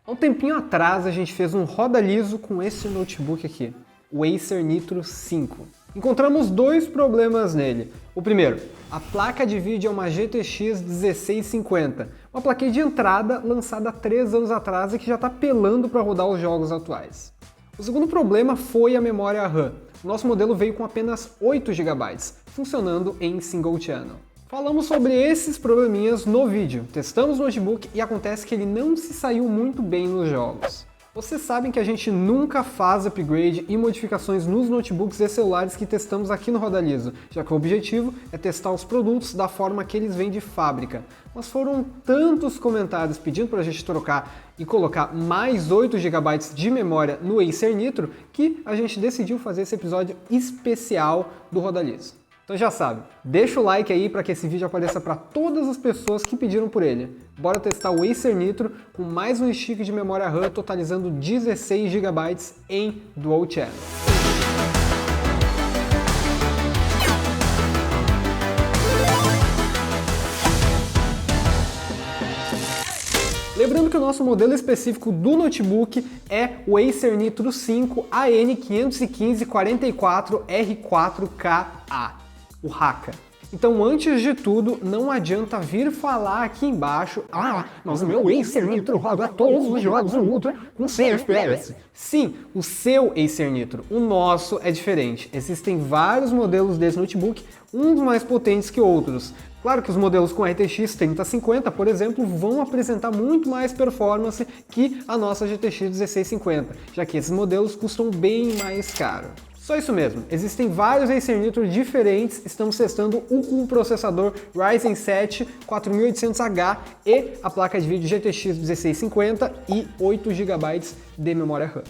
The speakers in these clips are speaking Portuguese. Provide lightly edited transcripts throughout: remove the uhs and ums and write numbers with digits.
Há um tempinho atrás a gente fez um roda liso com esse notebook aqui, o Acer Nitro 5. Encontramos dois problemas nele. O primeiro, a placa de vídeo é uma GTX 1650, uma plaquinha de entrada lançada há 3 anos atrás e que já está pelando para rodar os jogos atuais. O segundo problema foi a memória RAM. O nosso modelo veio com apenas 8 GB, funcionando em single channel. Falamos sobre esses probleminhas no vídeo, testamos o notebook e acontece que ele não se saiu muito bem nos jogos. Vocês sabem que a gente nunca faz upgrade e modificações nos notebooks e celulares que testamos aqui no Roda Liso, já que o objetivo é testar os produtos da forma que eles vêm de fábrica. Mas foram tantos comentários pedindo para a gente trocar e colocar mais 8 GB de memória no Acer Nitro que a gente decidiu fazer esse episódio especial do Roda Liso. Então já sabe, deixa o like aí para que esse vídeo apareça para todas as pessoas que pediram por ele. Bora testar o Acer Nitro com mais um stick de memória RAM totalizando 16 GB em Dual Channel. Lembrando que o nosso modelo específico do notebook é o Acer Nitro 5 AN515-44R4KA. O Haka. Então, antes de tudo, não adianta vir falar aqui embaixo: "Ah, mas o meu Acer Nitro roda todos os jogos no Ultra com 100 FPS". Sim, o seu Acer Nitro. O nosso é diferente. Existem vários modelos desse notebook, uns mais potentes que outros. Claro que os modelos com RTX 3050, por exemplo, vão apresentar muito mais performance que a nossa GTX 1650, já que esses modelos custam bem mais caro. Só isso mesmo, existem vários Acer Nitro diferentes, estamos testando um com o processador Ryzen 7 4800H e a placa de vídeo GTX 1650 e 8 GB de memória RAM.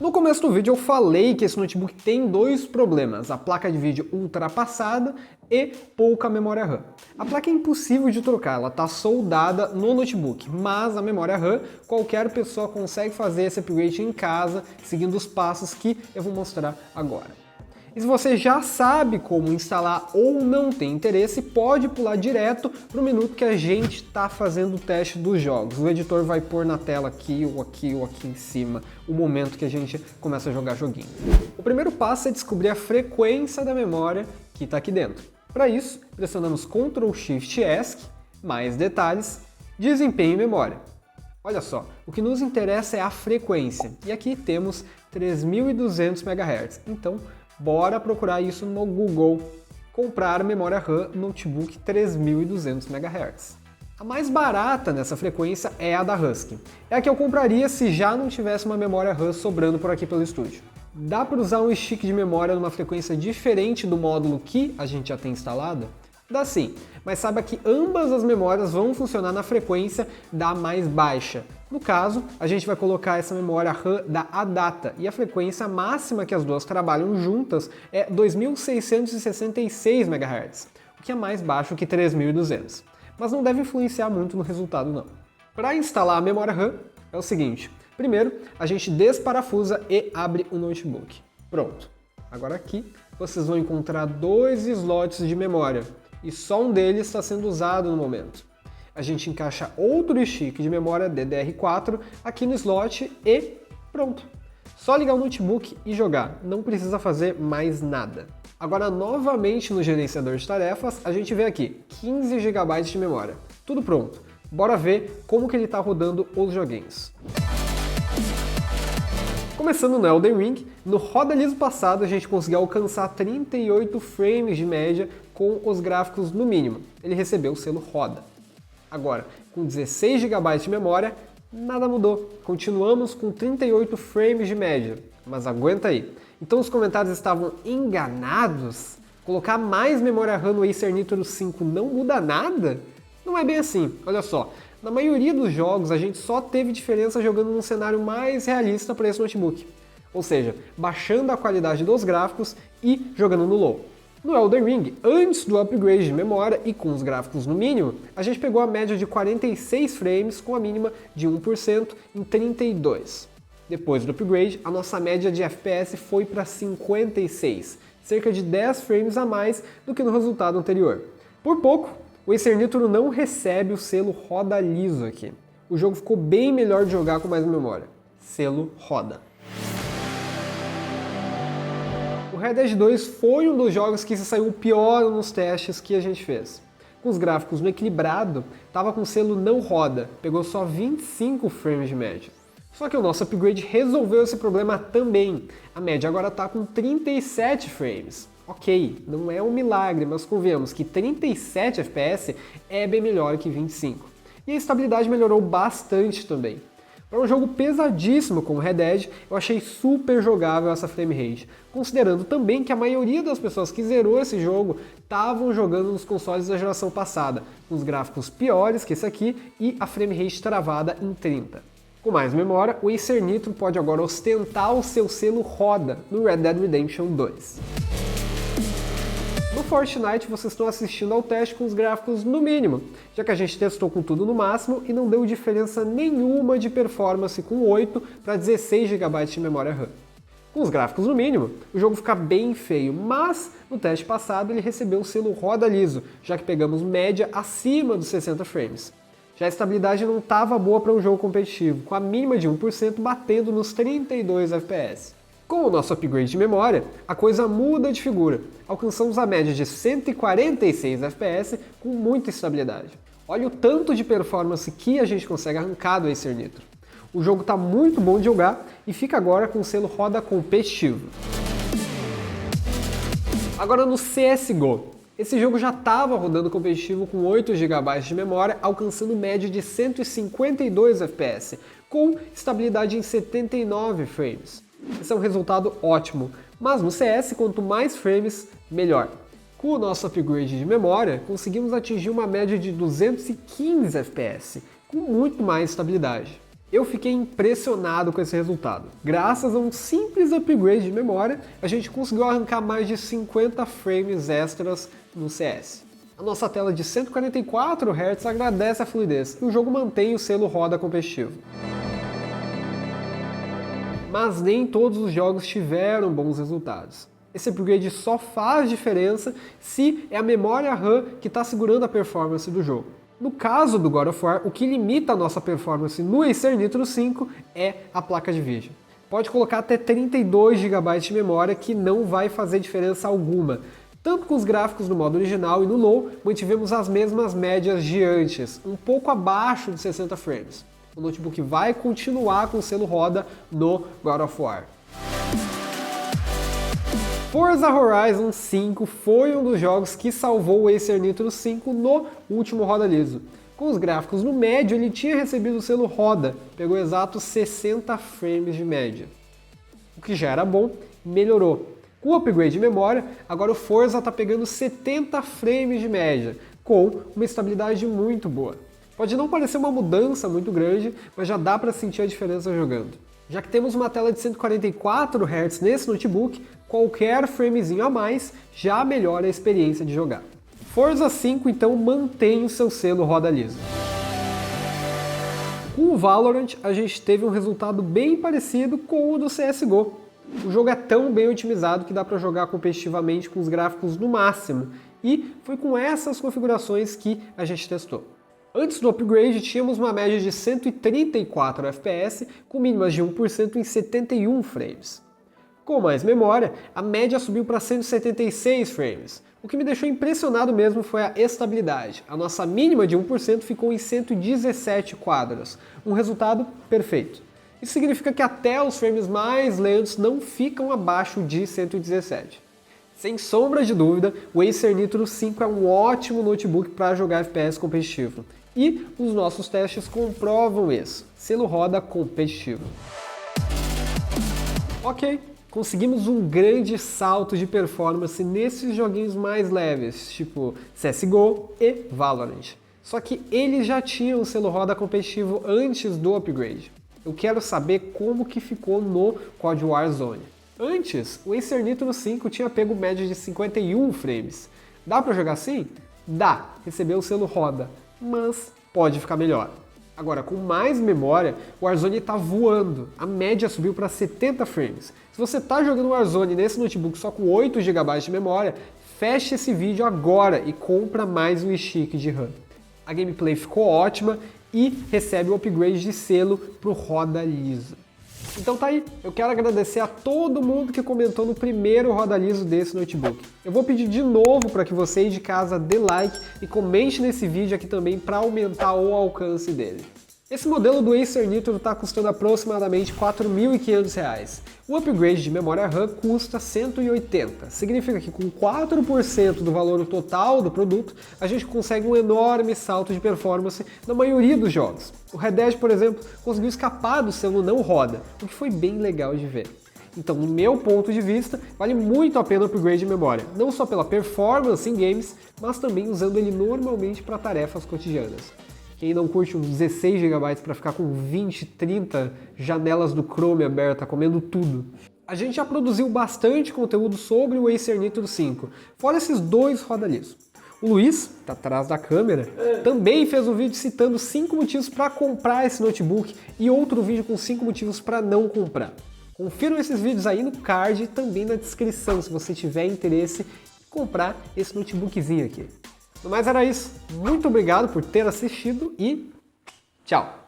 No começo do vídeo eu falei que esse notebook tem dois problemas, a placa de vídeo ultrapassada e pouca memória RAM. A placa é impossível de trocar, ela está soldada no notebook, mas a memória RAM qualquer pessoa consegue fazer esse upgrade em casa, seguindo os passos que eu vou mostrar agora. E se você já sabe como instalar ou não tem interesse, pode pular direto para o minuto que a gente está fazendo o teste dos jogos. O editor vai pôr na tela aqui ou aqui ou aqui em cima o momento que a gente começa a jogar joguinho. O primeiro passo é descobrir a frequência da memória que está aqui dentro. Para isso, pressionamos Ctrl Shift ESC, mais detalhes, desempenho e memória. Olha só, o que nos interessa é a frequência, e aqui temos 3200 MHz, então bora procurar isso no Google, comprar memória RAM notebook 3200 MHz. A mais barata nessa frequência é a da Husky, é a que eu compraria se já não tivesse uma memória RAM sobrando por aqui pelo estúdio. Dá para usar um stick de memória numa frequência diferente do módulo que a gente já tem instalado? Dá sim, mas saiba que ambas as memórias vão funcionar na frequência da mais baixa. No caso, a gente vai colocar essa memória RAM da ADATA e a frequência máxima que as duas trabalham juntas é 2666 MHz, o que é mais baixo que 3200, mas não deve influenciar muito no resultado não. Para instalar a memória RAM é o seguinte: primeiro, a gente desparafusa e abre o notebook. Pronto. Agora aqui vocês vão encontrar dois slots de memória e só um deles está sendo usado no momento. A gente encaixa outro stick de memória DDR4 aqui no slot e pronto. Só ligar o notebook e jogar, não precisa fazer mais nada. Agora, novamente no gerenciador de tarefas, a gente vê aqui 15 GB de memória. Tudo pronto. Bora ver como que ele está rodando os joguinhos. Começando no Elden Ring, no Roda Liso passado a gente conseguiu alcançar 38 frames de média com os gráficos no mínimo. Ele recebeu o selo Roda. Agora, com 16 GB de memória, nada mudou. Continuamos com 38 frames de média, mas aguenta aí. Então os comentários estavam enganados? Colocar mais memória RAM no Acer Nitro 5 não muda nada? Não é bem assim, olha só. Na maioria dos jogos, a gente só teve diferença jogando num cenário mais realista para esse notebook. Ou seja, baixando a qualidade dos gráficos e jogando no low. No Elden Ring, antes do upgrade de memória e com os gráficos no mínimo, a gente pegou a média de 46 frames com a mínima de 1% em 32. Depois do upgrade, a nossa média de FPS foi para 56, cerca de 10 frames a mais do que no resultado anterior. Por pouco, o Acer Nitro não recebe o selo Roda Liso aqui. O jogo ficou bem melhor de jogar com mais memória. Selo roda. O Red Dead 2 foi um dos jogos que se saiu pior nos testes que a gente fez. Com os gráficos no equilibrado, estava com selo não roda, pegou só 25 frames de média. Só que o nosso upgrade resolveu esse problema também. A média agora está com 37 frames. Ok, não é um milagre, mas convenhamos que 37 FPS é bem melhor que 25. E a estabilidade melhorou bastante também. Para um jogo pesadíssimo como Red Dead, eu achei super jogável essa frame rate, considerando também que a maioria das pessoas que zerou esse jogo estavam jogando nos consoles da geração passada, com os gráficos piores que esse aqui e a frame rate travada em 30. Com mais memória, o Acer Nitro pode agora ostentar o seu selo roda no Red Dead Redemption 2. No Fortnite vocês estão assistindo ao teste com os gráficos no mínimo, já que a gente testou com tudo no máximo e não deu diferença nenhuma de performance com 8 para 16 GB de memória RAM. Com os gráficos no mínimo, o jogo fica bem feio, mas no teste passado ele recebeu o selo roda liso, já que pegamos média acima dos 60 frames. Já a estabilidade não estava boa para um jogo competitivo, com a mínima de 1% batendo nos 32 FPS. Com o nosso upgrade de memória, a coisa muda de figura. Alcançamos a média de 146 FPS com muita estabilidade. Olha o tanto de performance que a gente consegue arrancar do Acer Nitro. O jogo está muito bom de jogar e fica agora com o selo roda competitivo. Agora no CSGO. Esse jogo já estava rodando competitivo com 8 GB de memória, alcançando média de 152 FPS, com estabilidade em 79 frames. Esse é um resultado ótimo, mas no CS, quanto mais frames, melhor. Com o nosso upgrade de memória, conseguimos atingir uma média de 215 FPS, com muito mais estabilidade. Eu fiquei impressionado com esse resultado. Graças a um simples upgrade de memória, a gente conseguiu arrancar mais de 50 frames extras no CS. A nossa tela de 144 Hz agradece a fluidez e o jogo mantém o selo roda competitivo. Mas nem todos os jogos tiveram bons resultados. Esse upgrade só faz diferença se é a memória RAM que está segurando a performance do jogo. No caso do God of War, o que limita a nossa performance no Acer Nitro 5 é a placa de vídeo. Pode colocar até 32 GB de memória que não vai fazer diferença alguma. Tanto com os gráficos no modo original e no low, mantivemos as mesmas médias de antes, um pouco abaixo de 60 frames. O notebook vai continuar com o selo roda no God of War. Forza Horizon 5 foi um dos jogos que salvou o Acer Nitro 5 no último roda liso. Com os gráficos no médio, ele tinha recebido o selo roda, pegou exatos 60 frames de média. O que já era bom, melhorou. Com o upgrade de memória, agora o Forza está pegando 70 frames de média, com uma estabilidade muito boa. Pode não parecer uma mudança muito grande, mas já dá para sentir a diferença jogando. Já que temos uma tela de 144 Hz nesse notebook, qualquer framezinho a mais já melhora a experiência de jogar. Forza 5 então mantém o seu selo roda liso. Com o Valorant a gente teve um resultado bem parecido com o do CSGO. O jogo é tão bem otimizado que dá para jogar competitivamente com os gráficos no máximo, e foi com essas configurações que a gente testou. Antes do upgrade, tínhamos uma média de 134 FPS, com mínimas de 1% em 71 frames. Com mais memória, a média subiu para 176 frames. O que me deixou impressionado mesmo foi a estabilidade. A nossa mínima de 1% ficou em 117 quadros, um resultado perfeito. Isso significa que até os frames mais lentos não ficam abaixo de 117. Sem sombra de dúvida, o Acer Nitro 5 é um ótimo notebook para jogar FPS competitivo. E os nossos testes comprovam isso. Selo roda competitivo. Ok, conseguimos um grande salto de performance nesses joguinhos mais leves, tipo CSGO e Valorant. Só que eles já tinham o selo roda competitivo antes do upgrade. Eu quero saber como que ficou no COD Warzone. Antes, o Acer Nitro 5 tinha pego média de 51 frames. Dá pra jogar assim? Dá, recebeu o selo roda, mas pode ficar melhor. Agora, com mais memória, o Warzone tá voando. A média subiu para 70 frames. Se você tá jogando Warzone nesse notebook só com 8 GB de memória, feche esse vídeo agora e compra mais um stick de RAM. A gameplay ficou ótima e recebe o upgrade de selo para o Roda Liso. Então tá aí, eu quero agradecer a todo mundo que comentou no primeiro Roda Liso desse notebook. Eu vou pedir de novo para que você aí de casa dê like e comente nesse vídeo aqui também para aumentar o alcance dele. Esse modelo do Acer Nitro está custando aproximadamente R$ 4.500. O upgrade de memória RAM custa R$ 180. Significa que com 4% do valor total do produto, a gente consegue um enorme salto de performance na maioria dos jogos. O Red Dead, por exemplo, conseguiu escapar do selo não roda, o que foi bem legal de ver. Então, no meu ponto de vista, vale muito a pena o upgrade de memória, não só pela performance em games, mas também usando ele normalmente para tarefas cotidianas. Quem não curte uns 16 GB para ficar com 20, 30 janelas do Chrome aberta, comendo tudo. A gente já produziu bastante conteúdo sobre o Acer Nitro 5, fora esses dois Roda Liso. O Luiz, tá atrás da câmera, também fez um vídeo citando 5 motivos para comprar esse notebook e outro vídeo com 5 motivos para não comprar. Confiram esses vídeos aí no card e também na descrição, se você tiver interesse em comprar esse notebookzinho aqui. No mais era isso. Muito obrigado por ter assistido e tchau!